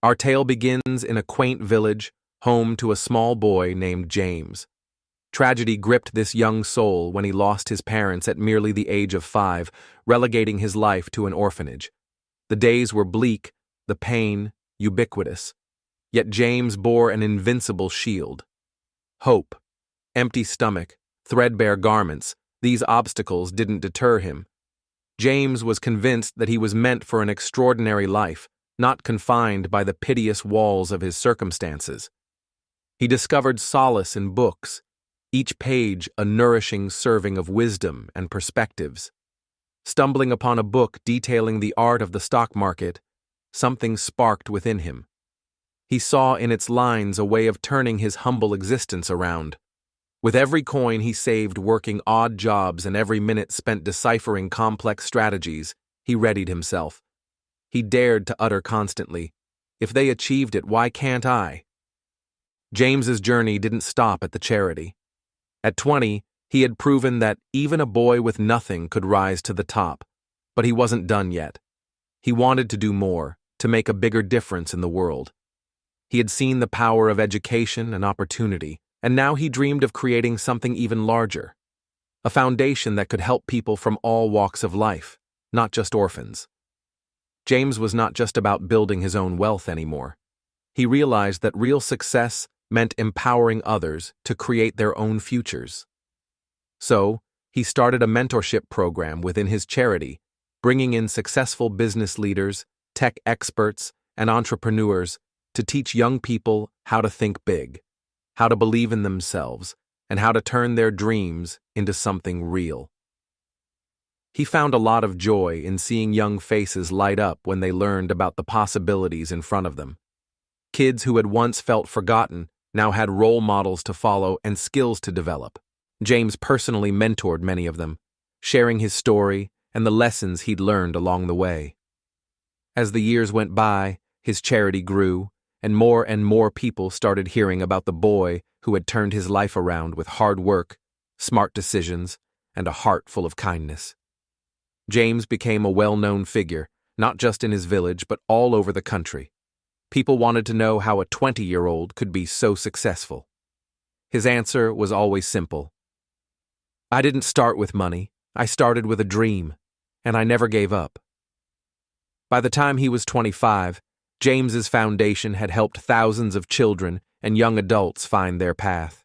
Our tale begins in a quaint village, home to a small boy named James. Tragedy gripped this young soul when he lost his parents at merely the age of 5, relegating his life to an orphanage. The days were bleak, the pain ubiquitous. Yet James bore an invincible shield. Hope. Empty stomach, threadbare garments, these obstacles didn't deter him. James was convinced that he was meant for an extraordinary life, not confined by the piteous walls of his circumstances. He discovered solace in books, each page a nourishing serving of wisdom and perspectives. Stumbling upon a book detailing the art of the stock market, something sparked within him. He saw in its lines a way of turning his humble existence around. With every coin he saved working odd jobs and every minute spent deciphering complex strategies, he readied himself. He dared to utter constantly, "If they achieved it, why can't I?" James's journey didn't stop at the charity. At 20, he had proven that even a boy with nothing could rise to the top, but he wasn't done yet. He wanted to do more, to make a bigger difference in the world. He had seen the power of education and opportunity, and now he dreamed of creating something even larger. A foundation that could help people from all walks of life, not just orphans. James was not just about building his own wealth anymore. He realized that real success meant empowering others to create their own futures. So, he started a mentorship program within his charity, bringing in successful business leaders, tech experts, and entrepreneurs to teach young people how to think big, how to believe in themselves, and how to turn their dreams into something real. He found a lot of joy in seeing young faces light up when they learned about the possibilities in front of them. Kids who had once felt forgotten now had role models to follow and skills to develop. James personally mentored many of them, sharing his story and the lessons he'd learned along the way. As the years went by, his charity grew, and more people started hearing about the boy who had turned his life around with hard work, smart decisions, and a heart full of kindness. James became a well-known figure, not just in his village but all over the country. People wanted to know how a 20-year-old could be so successful. His answer was always simple. "I didn't start with money, I started with a dream, and I never gave up." By the time he was 25, James's foundation had helped thousands of children and young adults find their path.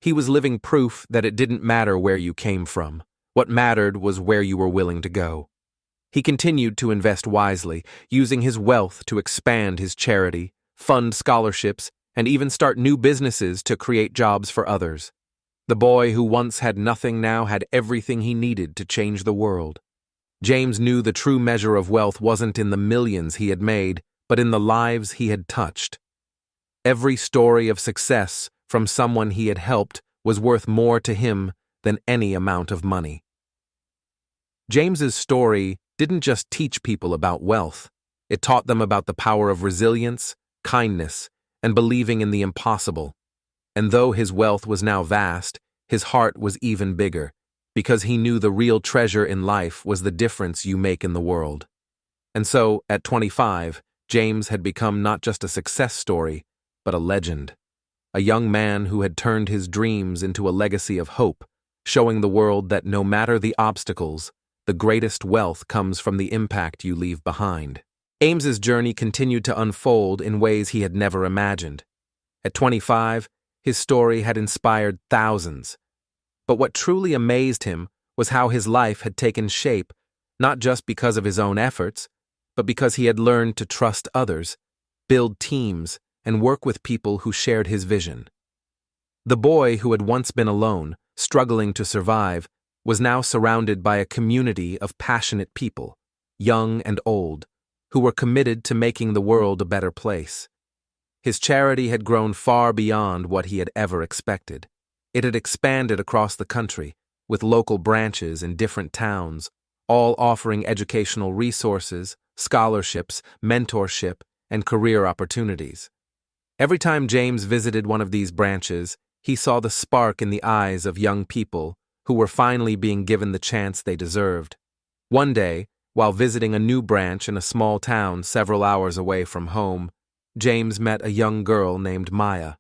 He was living proof that it didn't matter where you came from. What mattered was where you were willing to go. He continued to invest wisely, using his wealth to expand his charity, fund scholarships, and even start new businesses to create jobs for others. The boy who once had nothing now had everything he needed to change the world. James knew the true measure of wealth wasn't in the millions he had made, but in the lives he had touched. Every story of success from someone he had helped was worth more to him than any amount of money. James's story didn't just teach people about wealth. It taught them about the power of resilience, kindness, and believing in the impossible. And though his wealth was now vast, his heart was even bigger, because he knew the real treasure in life was the difference you make in the world. And so, at 25, James had become not just a success story, but a legend. A young man who had turned his dreams into a legacy of hope, showing the world that no matter the obstacles, the greatest wealth comes from the impact you leave behind. James's journey continued to unfold in ways he had never imagined. At 25, his story had inspired thousands. But what truly amazed him was how his life had taken shape, not just because of his own efforts, but because he had learned to trust others, build teams, and work with people who shared his vision. The boy who had once been alone, struggling to survive, was now surrounded by a community of passionate people, young and old, who were committed to making the world a better place. His charity had grown far beyond what he had ever expected. It had expanded across the country, with local branches in different towns, all offering educational resources, scholarships, mentorship, and career opportunities. Every time James visited one of these branches, he saw the spark in the eyes of young people who were finally being given the chance they deserved. One day, While visiting a new branch in a small town several hours away from home, James met a young girl named Maya.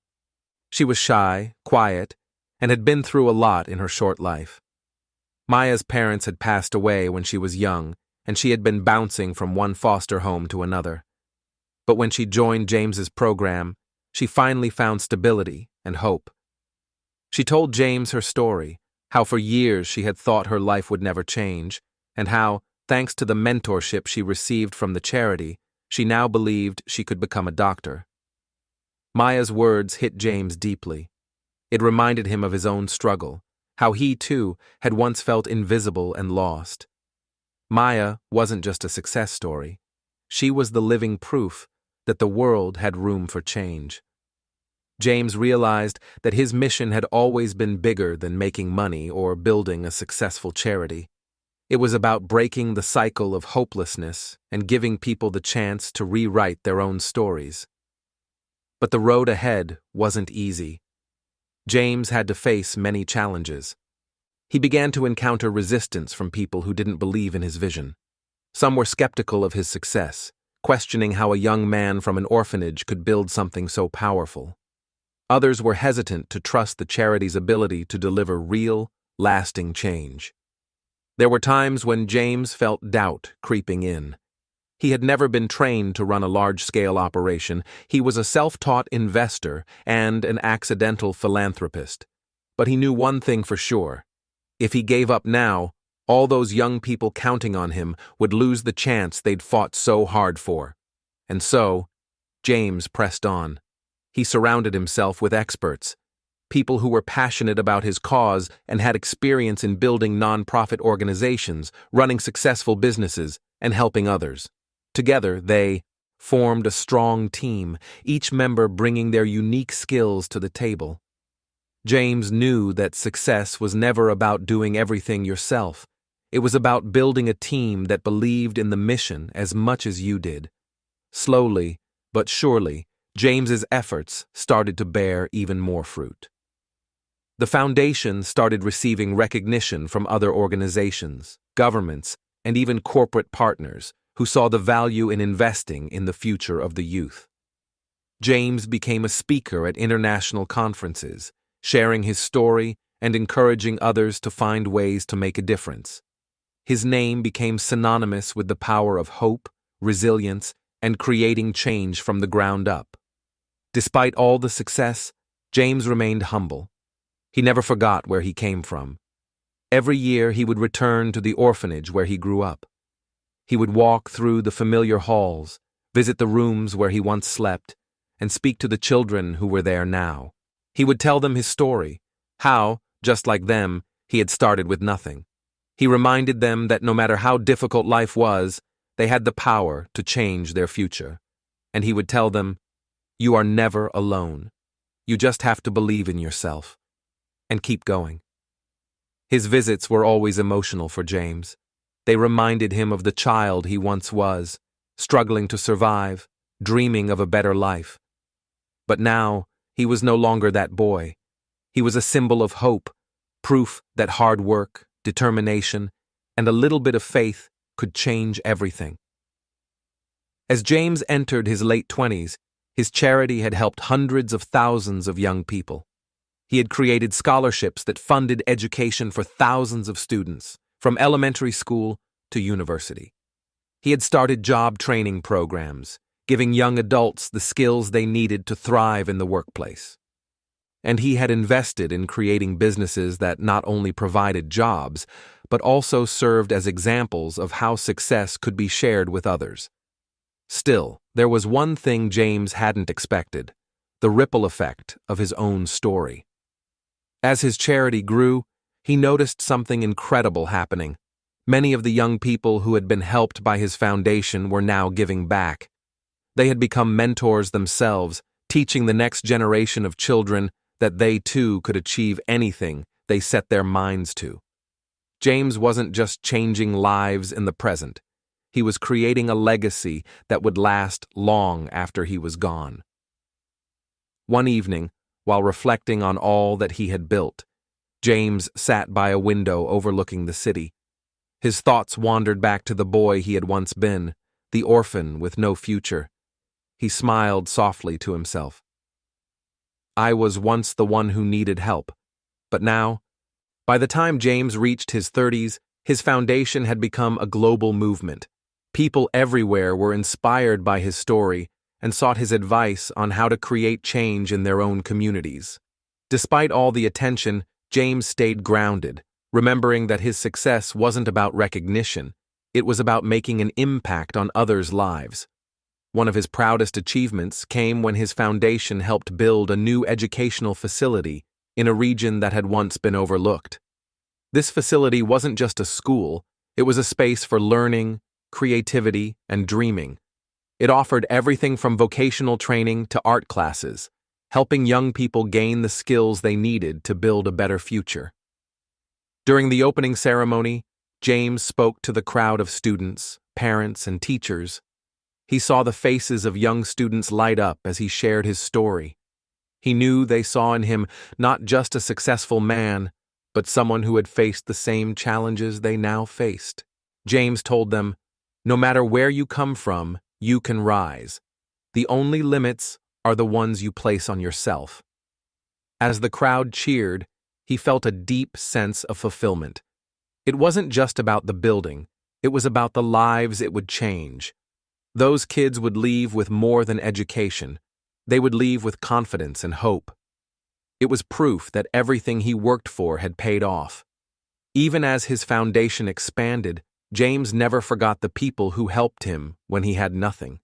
She was shy, quiet, and had been through a lot in her short life. Maya's parents had passed away when she was young, and she had been bouncing from one foster home to another. But when she joined James's program, she finally found stability and hope. She told James her story, how for years she had thought her life would never change, and how, thanks to the mentorship she received from the charity, she now believed she could become a doctor. Maya's words hit James deeply. It reminded him of his own struggle, how he, too, had once felt invisible and lost. Maya wasn't just a success story. She was the living proof that the world had room for change. James realized that his mission had always been bigger than making money or building a successful charity. It was about breaking the cycle of hopelessness and giving people the chance to rewrite their own stories. But the road ahead wasn't easy. James had to face many challenges. He began to encounter resistance from people who didn't believe in his vision. Some were skeptical of his success, questioning how a young man from an orphanage could build something so powerful. Others were hesitant to trust the charity's ability to deliver real, lasting change. There were times when James felt doubt creeping in. He had never been trained to run a large-scale operation. He was a self-taught investor and an accidental philanthropist. But he knew one thing for sure. If he gave up now, all those young people counting on him would lose the chance they'd fought so hard for. And so, James pressed on. He surrounded himself with experts, people who were passionate about his cause and had experience in building non-profit organizations, running successful businesses, and helping others. Together, they formed a strong team, each member bringing their unique skills to the table. James knew that success was never about doing everything yourself. It was about building a team that believed in the mission as much as you did. Slowly, but surely, James's efforts started to bear even more fruit. The foundation started receiving recognition from other organizations, governments, and even corporate partners who saw the value in investing in the future of the youth. James became a speaker at international conferences, sharing his story and encouraging others to find ways to make a difference. His name became synonymous with the power of hope, resilience, and creating change from the ground up. Despite all the success, James remained humble. He never forgot where he came from. Every year he would return to the orphanage where he grew up. He would walk through the familiar halls, visit the rooms where he once slept, and speak to the children who were there now. He would tell them his story, how, just like them, he had started with nothing. He reminded them that no matter how difficult life was, they had the power to change their future. And he would tell them, "You are never alone. You just have to believe in yourself. And keep going." His visits were always emotional for James. They reminded him of the child he once was, struggling to survive, dreaming of a better life. But now, he was no longer that boy. He was a symbol of hope, proof that hard work, determination, and a little bit of faith could change everything. As James entered his late 20s, his charity had helped hundreds of thousands of young people. He had created scholarships that funded education for thousands of students, from elementary school to university. He had started job training programs, giving young adults the skills they needed to thrive in the workplace. And he had invested in creating businesses that not only provided jobs, but also served as examples of how success could be shared with others. Still, there was one thing James hadn't expected: the ripple effect of his own story. As his charity grew, he noticed something incredible happening. Many of the young people who had been helped by his foundation were now giving back. They had become mentors themselves, teaching the next generation of children that they too could achieve anything they set their minds to. James wasn't just changing lives in the present. He was creating a legacy that would last long after he was gone. One evening, while reflecting on all that he had built, James sat by a window overlooking the city. His thoughts wandered back to the boy he had once been, the orphan with no future. He smiled softly to himself. I was once the one who needed help, but now, by the time James reached his 30s, his foundation had become a global movement. People everywhere were inspired by his story and sought his advice on how to create change in their own communities. Despite all the attention, James stayed grounded, remembering that his success wasn't about recognition, it was about making an impact on others' lives. One of his proudest achievements came when his foundation helped build a new educational facility in a region that had once been overlooked. This facility wasn't just a school, it was a space for learning, creativity, and dreaming. It offered everything from vocational training to art classes, helping young people gain the skills they needed to build a better future. During the opening ceremony, James spoke to the crowd of students, parents, and teachers. He saw the faces of young students light up as he shared his story. He knew they saw in him not just a successful man, but someone who had faced the same challenges they now faced. James told them, "No matter where you come from, you can rise. The only limits are the ones you place on yourself." As the crowd cheered, he felt a deep sense of fulfillment. It wasn't just about the building, it was about the lives it would change. Those kids would leave with more than education. They would leave with confidence and hope. It was proof that everything he worked for had paid off. Even as his foundation expanded, James never forgot the people who helped him when he had nothing.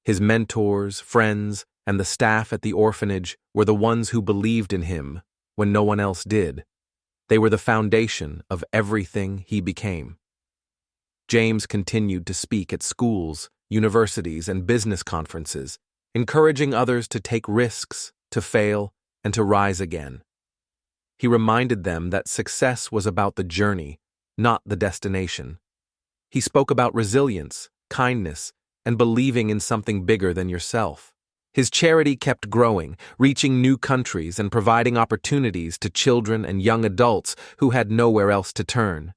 His mentors, friends, and the staff at the orphanage were the ones who believed in him when no one else did. They were the foundation of everything he became. James continued to speak at schools, universities, and business conferences, encouraging others to take risks, to fail, and to rise again. He reminded them that success was about the journey, not the destination. He spoke about resilience, kindness, and believing in something bigger than yourself. His charity kept growing, reaching new countries and providing opportunities to children and young adults who had nowhere else to turn.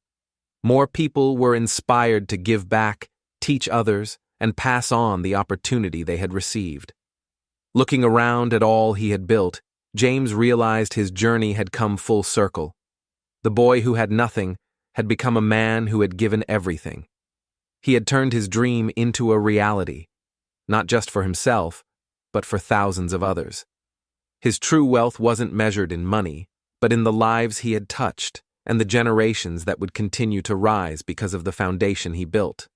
More people were inspired to give back, teach others, and pass on the opportunity they had received. Looking around at all he had built, James realized his journey had come full circle. The boy who had nothing had become a man who had given everything. He had turned his dream into a reality, not just for himself, but for thousands of others. His true wealth wasn't measured in money, but in the lives he had touched and the generations that would continue to rise because of the foundation he built.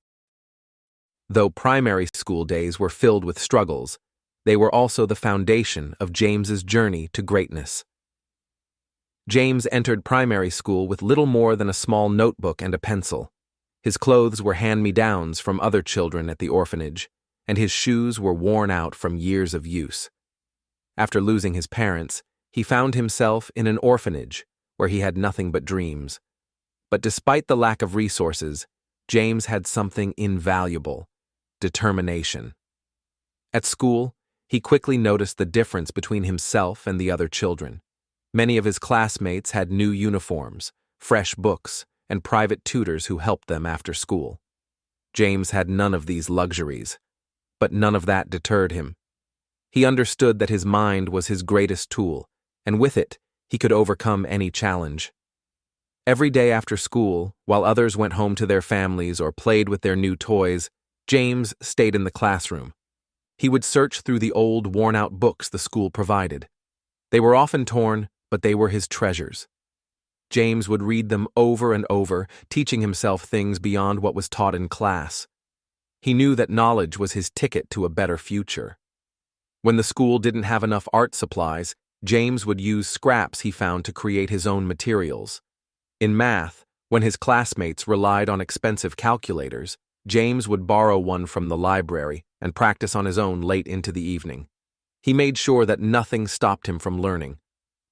Though primary school days were filled with struggles, they were also the foundation of James's journey to greatness. James entered primary school with little more than a small notebook and a pencil. His clothes were hand-me-downs from other children at the orphanage, and his shoes were worn out from years of use. After losing his parents, he found himself in an orphanage where he had nothing but dreams. But despite the lack of resources, James had something invaluable: determination. At school, he quickly noticed the difference between himself and the other children. Many of his classmates had new uniforms, fresh books, and private tutors who helped them after school. James had none of these luxuries, but none of that deterred him. He understood that his mind was his greatest tool, and with it, he could overcome any challenge. Every day after school, while others went home to their families or played with their new toys, James stayed in the classroom. He would search through the old, worn-out books the school provided. They were often torn, but they were his treasures. James would read them over and over, teaching himself things beyond what was taught in class. He knew that knowledge was his ticket to a better future. When the school didn't have enough art supplies, James would use scraps he found to create his own materials. In math, when his classmates relied on expensive calculators, James would borrow one from the library and practice on his own late into the evening. He made sure that nothing stopped him from learning.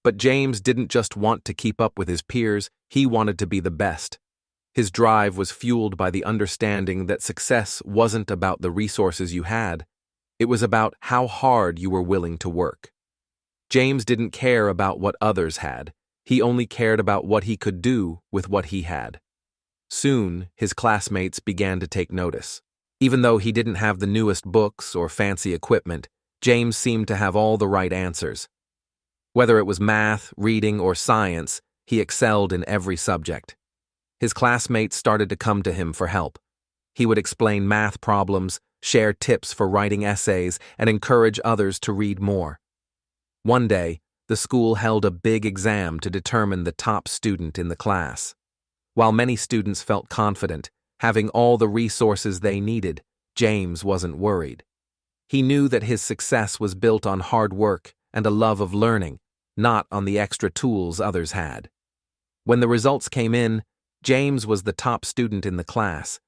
But James didn't just want to keep up with his peers, he wanted to be the best. His drive was fueled by the understanding that success wasn't about the resources you had, it was about how hard you were willing to work. James didn't care about what others had, he only cared about what he could do with what he had. Soon, his classmates began to take notice. Even though he didn't have the newest books or fancy equipment, James seemed to have all the right answers. Whether it was math, reading, or science, he excelled in every subject. His classmates started to come to him for help. He would explain math problems, share tips for writing essays, and encourage others to read more. One day, the school held a big exam to determine the top student in the class. While many students felt confident, having all the resources they needed, James wasn't worried. He knew that his success was built on hard work and a love of learning, not on the extra tools others had. When the results came in, James was the top student in the class.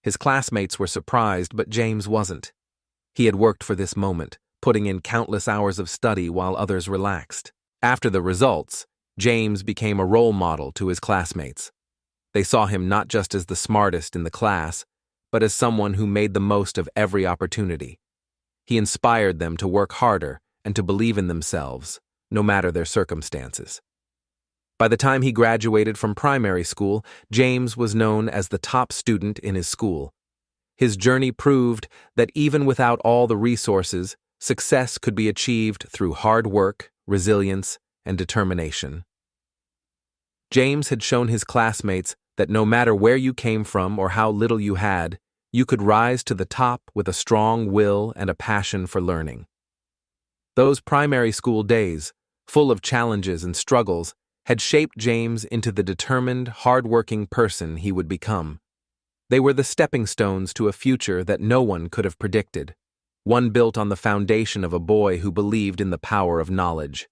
His classmates were surprised, but James wasn't. He had worked for this moment, putting in countless hours of study while others relaxed. After the results, James became a role model to his classmates. They saw him not just as the smartest in the class, but as someone who made the most of every opportunity. He inspired them to work harder and to believe in themselves, no matter their circumstances. By the time he graduated from primary school, James was known as the top student in his school. His journey proved that even without all the resources, success could be achieved through hard work, resilience, and determination. James had shown his classmates that no matter where you came from or how little you had, you could rise to the top with a strong will and a passion for learning. Those primary school days, full of challenges and struggles, had shaped James into the determined, hard-working person he would become. They were the stepping stones to a future that no one could have predicted, one built on the foundation of a boy who believed in the power of knowledge.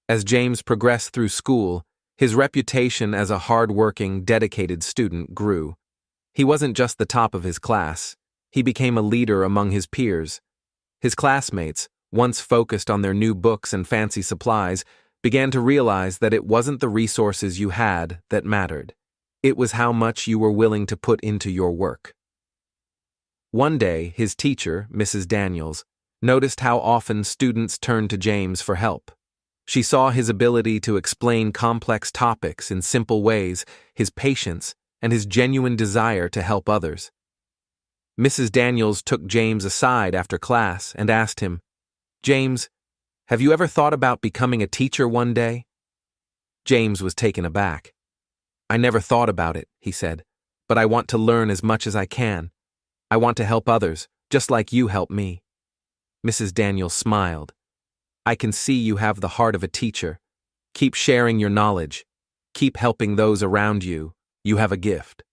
As James progressed through school, his reputation as a hard-working, dedicated student grew. He wasn't just the top of his class, he became a leader among his peers. His classmates, once focused on their new books and fancy supplies, began to realize that it wasn't the resources you had that mattered. It was how much you were willing to put into your work. One day, his teacher, Mrs. Daniels, noticed how often students turned to James for help. She saw his ability to explain complex topics in simple ways, his patience, and his genuine desire to help others. Mrs. Daniels took James aside after class and asked him, "James, have you ever thought about becoming a teacher one day?" James was taken aback. "I never thought about it," he said, "but I want to learn as much as I can. I want to help others, just like you helped me." Mrs. Daniels smiled. "I can see you have the heart of a teacher. Keep sharing your knowledge. Keep helping those around you. You have a gift."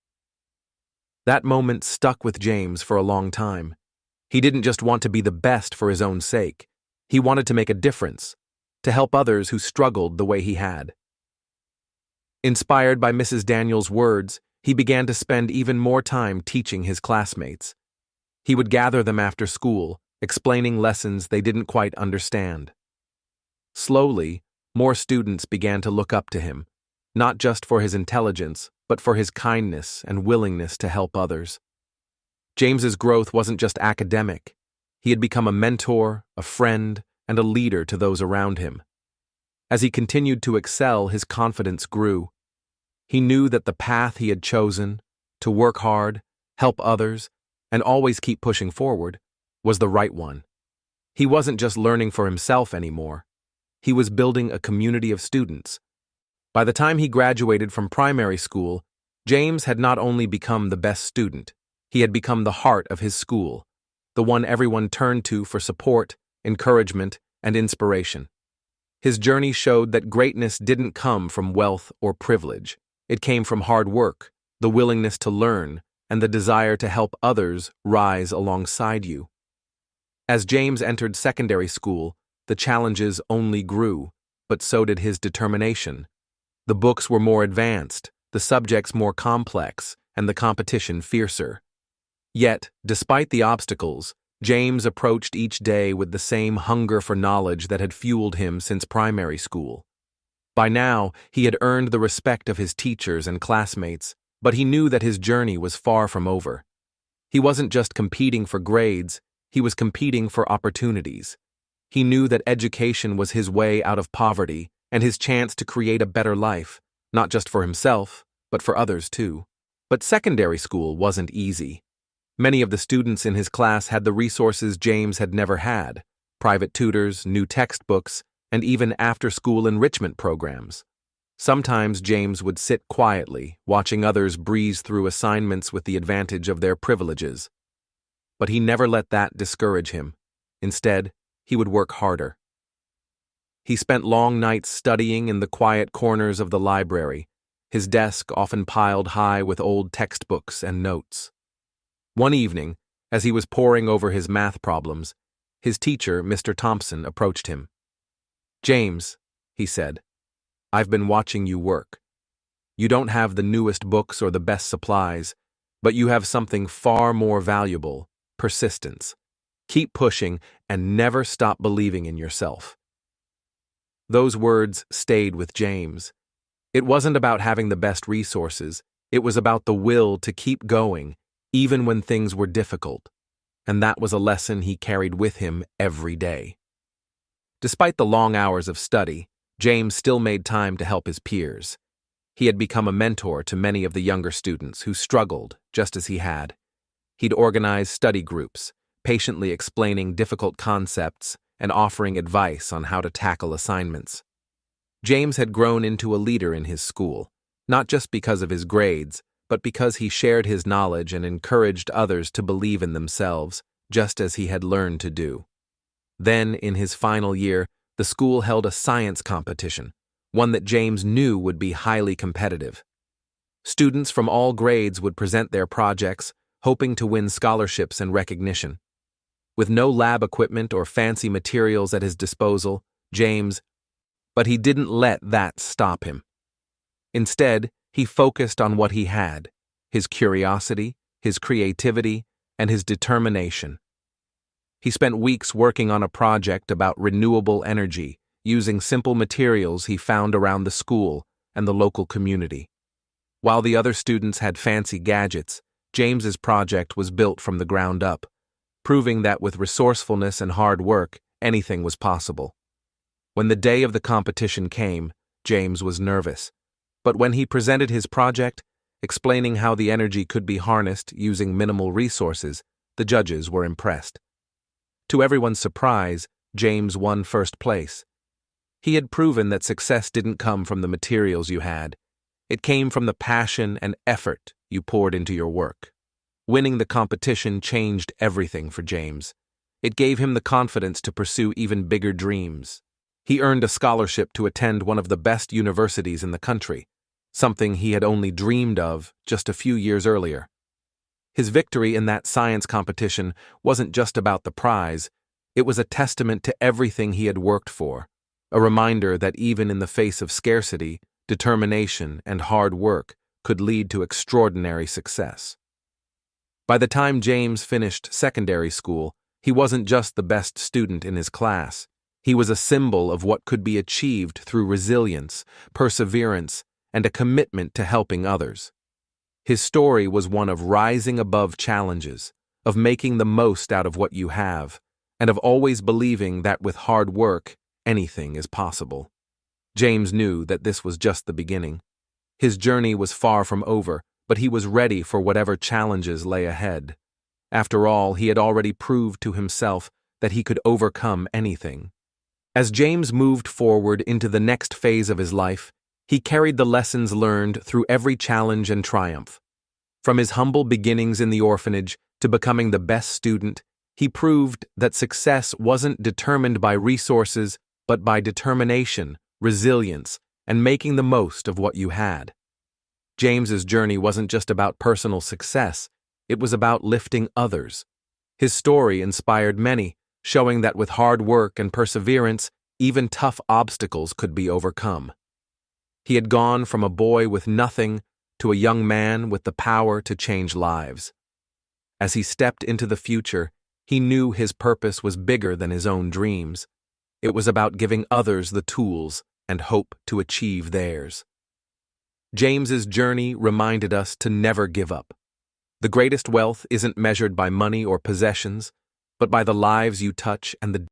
That moment stuck with James for a long time. He didn't just want to be the best for his own sake. He wanted to make a difference, to help others who struggled the way he had. Inspired by Mrs. Daniels' words, he began to spend even more time teaching his classmates. He would gather them after school, explaining lessons they didn't quite understand. Slowly, more students began to look up to him, not just for his intelligence, but for his kindness and willingness to help others. James's growth wasn't just academic. He had become a mentor, a friend, and a leader to those around him. As he continued to excel, his confidence grew. He knew that the path he had chosen, to work hard, help others, and always keep pushing forward, was the right one. He wasn't just learning for himself anymore. He was building a community of students. By the time he graduated from primary school, James had not only become the best student, he had become the heart of his school, the one everyone turned to for support, encouragement, and inspiration. His journey showed that greatness didn't come from wealth or privilege. It came from hard work, the willingness to learn, and the desire to help others rise alongside you. As James entered secondary school, the challenges only grew, but so did his determination. The books were more advanced, the subjects more complex, and the competition fiercer. Yet, despite the obstacles, James approached each day with the same hunger for knowledge that had fueled him since primary school. By now, he had earned the respect of his teachers and classmates, but he knew that his journey was far from over. He wasn't just competing for grades, he was competing for opportunities. He knew that education was his way out of poverty and his chance to create a better life, not just for himself, but for others too. But secondary school wasn't easy. Many of the students in his class had the resources James had never had: private tutors, new textbooks, and even after-school enrichment programs. Sometimes James would sit quietly, watching others breeze through assignments with the advantage of their privileges. But he never let that discourage him. Instead, he would work harder. He spent long nights studying in the quiet corners of the library, his desk often piled high with old textbooks and notes. One evening, as he was poring over his math problems, his teacher, Mr. Thompson, approached him. "James," he said, "I've been watching you work. You don't have the newest books or the best supplies, but you have something far more valuable: persistence. Keep pushing and never stop believing in yourself." Those words stayed with James. It wasn't about having the best resources, it was about the will to keep going, even when things were difficult. And that was a lesson he carried with him every day. Despite the long hours of study, James still made time to help his peers. He had become a mentor to many of the younger students who struggled just as he had. He'd organize study groups, patiently explaining difficult concepts and offering advice on how to tackle assignments. James had grown into a leader in his school, not just because of his grades, but because he shared his knowledge and encouraged others to believe in themselves, just as he had learned to do. Then, in his final year, the school held a science competition, one that James knew would be highly competitive. Students from all grades would present their projects, hoping to win scholarships and recognition. With no lab equipment or fancy materials at his disposal, but he didn't let that stop him. Instead, he focused on what he had: his curiosity, his creativity, and his determination. He spent weeks working on a project about renewable energy, using simple materials he found around the school and the local community. While the other students had fancy gadgets, James's project was built from the ground up, proving that with resourcefulness and hard work, anything was possible. When the day of the competition came, James was nervous. But when he presented his project, explaining how the energy could be harnessed using minimal resources, the judges were impressed. To everyone's surprise, James won first place. He had proven that success didn't come from the materials you had. It came from the passion and effort you poured into your work. Winning the competition changed everything for James. It gave him the confidence to pursue even bigger dreams. He earned a scholarship to attend one of the best universities in the country, something he had only dreamed of just a few years earlier. His victory in that science competition wasn't just about the prize, it was a testament to everything he had worked for, a reminder that even in the face of scarcity, determination, and hard work could lead to extraordinary success. By the time James finished secondary school, he wasn't just the best student in his class. He was a symbol of what could be achieved through resilience, perseverance, and a commitment to helping others. His story was one of rising above challenges, of making the most out of what you have, and of always believing that with hard work, anything is possible. James knew that this was just the beginning. His journey was far from over, but he was ready for whatever challenges lay ahead. After all, he had already proved to himself that he could overcome anything. As James moved forward into the next phase of his life, he carried the lessons learned through every challenge and triumph. From his humble beginnings in the orphanage to becoming the best student, he proved that success wasn't determined by resources, but by determination, resilience, and making the most of what you had. James's journey wasn't just about personal success, it was about lifting others. His story inspired many, showing that with hard work and perseverance, even tough obstacles could be overcome. He had gone from a boy with nothing to a young man with the power to change lives. As he stepped into the future, he knew his purpose was bigger than his own dreams. It was about giving others the tools and hope to achieve theirs. James's journey reminded us to never give up. The greatest wealth isn't measured by money or possessions, but by the lives you touch and the